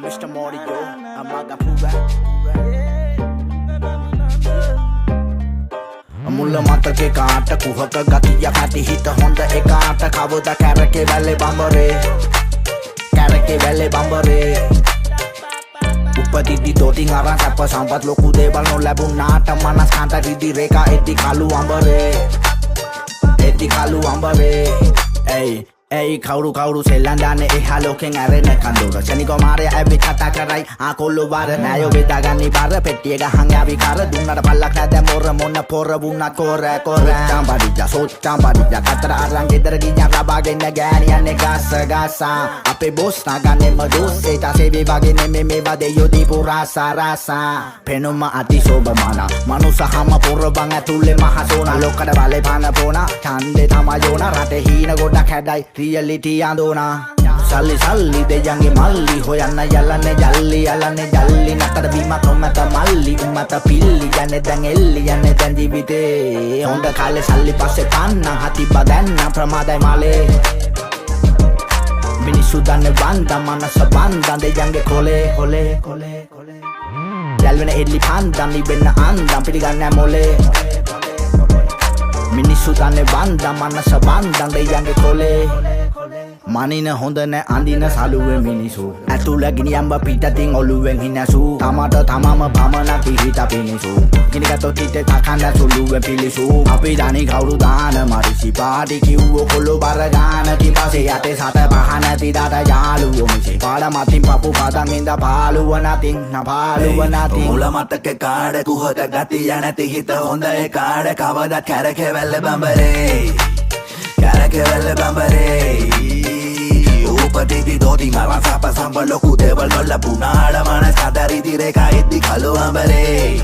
Mr. Morio, Amaga Pura. මුල්ල මතකේ කාට කුහක ගතිය කටි හිත හොඳ එකාට කවද කැරකේ වැල්ලේ බඹරේ කැරකේ වැල්ලේ බඹරේ උපතිදි දොතින් අරන් සැප සම්පත් ලොකු දේවල් නොලැබුණාට මනස් කාන්ත රිදි රේඛා එද්දි කළු අඹරේ Ei කවුරු සෙල්ලම් දාන්නේ එහා ලෝකෙන් ඇරෙන කඳුර ශනිකෝ මාරය ඇවි කතා කරයි ආකොල්ලෝ වර නෑයෝ බෙදාගන්නි බර පෙට්ටිය ගහන් යාවි කර දුන්නට පල්ලක් නැද මොර මොන්න පොර වුණත් කොර චාම්බඩිජා කතර අරන් ගෙදර ගියා ලබාගෙන ගෑනියන්නේ ගස්සා අපේ බොස් නාගන්නේ මදුස් ඒටසේ විවාගේ නෙමෙ මේවා දෙයෝ දීපු රාසා පෙනුම අතිශෝභමාන මනුසහම පුරබන් ඇතුලේ මහසෝන ලොක්කට බලේ පාන පෝන ඡන්දේ තමයෝන රටේ හීන ගොඩක් හැඩයි reality andona salli දෙයන්ගේ මල්ලි හොයන්න යලන්නේ ජල්ලි නතර බීමක් නොමැත මල්ලි උමත පිල්ලි යන්නේ දැන් එල්ලි යන්නේ දැන් ජීවිතේ හොඳ කාලේ සල්ලි පස්සේ පන්න හති බදන්න ප්‍රමාදයි මාලේ මිනිස්සු දන්නේ බන්දා මනස බන්දා දෙයන්ගේ කොලේ යල්වෙන එල්ලි පන්දා නිවෙන්න අන්දම් පිළිගන්නේ මොලේ මිනිස්සු දන්නේ බන්දා මනස බන්දා දෙයන්ගේ කොලේ මනින හොඳ නෑ අඳින සලුවේ මිනිසු ඇතුළ ගිනියම්බ පිටතින් ඔළුවෙන් හිනසු තමට තමම පමණක් පිහිට පිනිසු ගිනිගත්තොත් හිතේ කකන්න සුළුවෙන් පිලිසු අපි දනි කවුරු දාන මරිසි පාටි කිව්වෝ කොල්ලෝ බර ගාන කිපසේ යටේ සත පහ නැති දාට යාළුවෝ මිසේ පාඩ මතින් පපු පදන් ඉඳ පාළුව නතින් මුල මතක කාඩ කුහක ගතිය නැති හිත හොඳ ඒ කාඩ කවදත් කැරකෙවැල්ල බඹරේ උපතිදි දොතින් අරන් සැප සම්ප ලොකු දේවල් නොලැබුණාට මනස් කාන්ත රිදි රේඛා එද්දි කළු අඹරේ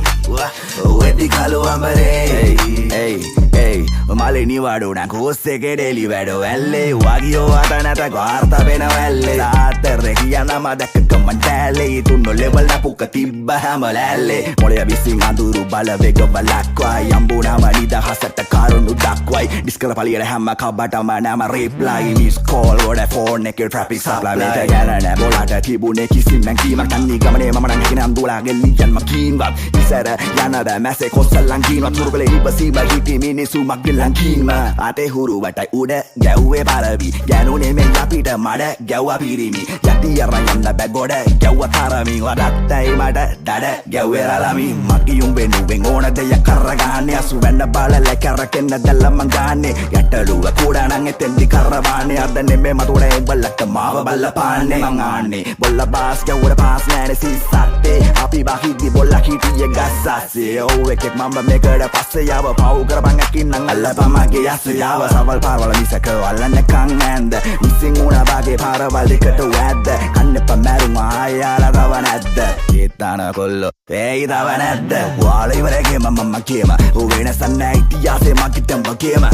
මලේ නිවාඩුන කෝස්සෙකේ ඩෙලි වැඩෝ ඇල්ලේ වගියෝ අත නැත වාර්ත වෙන වැල්ලේ තාත්තරේ කියන මදක කමන්ටැලේ තුන්නෝ ලෙවල් නපුක තිබ්බ හැම ලැල්ලේ මොළය විසින් අඳුරු බල වේග බලක්වයි යම්බුනම නිදහසට කරුණු දක්වයි ඩිස්කල පලියට හැම කබටම නම රිප්ලයි මිස් කෝල් වඩ ෆෝන් එකේ ට්‍රැෆික් සප්ලයි මේක ගැන නෑ බොලට තිබුණේ කිසිම නැගීමක් තන්නේ ගමනේ මම නම් හිකිනම් දුලාගේ ලියන් මකින්වත් ඉසර යන බෑ මැසේ කොස්සලන් කිනවත් තුරුකලේ ඉබසීම හිටි මිනිසු මග්ගලන් කින්ම අතේ හුරු වටයි උඩ ගැව්වේ පරවි ගැනුනේ මේ අපිට මඩ ගැව්වා පිරිමි යටි අරන් යන්න බෑ ගොඩ ගැව්වා තරමින් වඩත්තයි මට දඩ ගැව්වේ රලමින් මගියුම් වෙනුවෙන් ඕන දෙයක් කරගන්නේ අසු වෙන්න බලල කරකෙන්න දැල්ලම ගාන්නේ යටලුව කුඩානම් එතෙන්දි කරවාන්නේ අද නෙමෙයි මතුනේ බල්ලට මාව බල්ලපාන්නේ මං ආන්නේ බොල්ල බාස් ගැව්වට පාස් නෑනේ සිස්සත්තේ අපි බහිද්දි බොල්ල හිටියේ ගස්සස්සේ ඔව් එකෙක් මම මේකට පස්සේ යව පව් කරපන් අකින්නම් අල්ලපමගේ යස්සයාව සවල් පාරවල මිසක අල්ලන්නකන් ඇන්ද මිසින් උනා වගේ පාරවල් එකට වැද්ද කන්නප මැරුම ආයාලා තව නැද්ද ඒතන කොල්ලෝ ඒයි තව නැද්ද වාල ඉවරගේ මම කියම වෙනසක් නැහැ ඉතිහාසෙ මකිටම් වගේම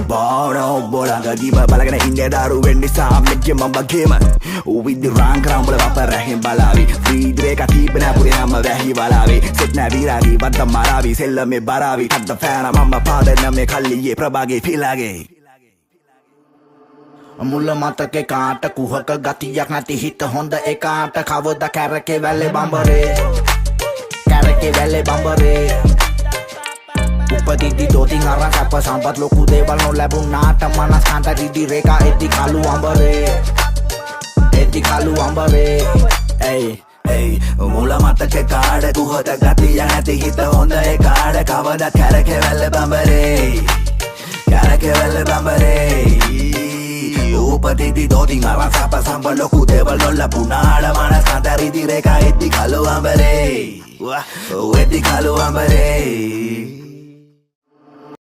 බාරෝ බොලඟ දීම බලගෙන ඉන්නේ දරුවෙන් නිසා මෙගේ මම වගේම විදි රාංග්‍රාම් වල වපරහින් බලාවි ෆීඩ්රේක තිබෙන පුරේ හැම වැහි බලාවි සෙට් නැවිරාවි වද්ද මරාවි සෙල්ලමේ බරාවි හද්ද ෆෑන මම පාදන මේ කල්ලියේ ප්‍රභාගේ පිලාගේ මුල්ල මතකේ කාට කුහක ගතියක් නැති හිත හොඳ එකාට කවද කැරකේ වැල්ලේ බඹරේ උපතිදි දොතින් අරන් සැප සම්පත් ලොකු දේවල් නොලැබුණාට මනස් කාන්ත රිදි රේඛා එද්දි කළු අඹරේ මුල මතකේ කාඩ කුහක ගතිය නැති හිත හොඳ ඒ කාඩ කවදත් කැරකෙවැල්ල බඹරේ උපතිදි දොතින් අරන් සැප සම්ප ලොකු දේවල් නොලැබුණාට මනස් කාන්ත රිදි රේඛා එද්දි කළු අඹරේ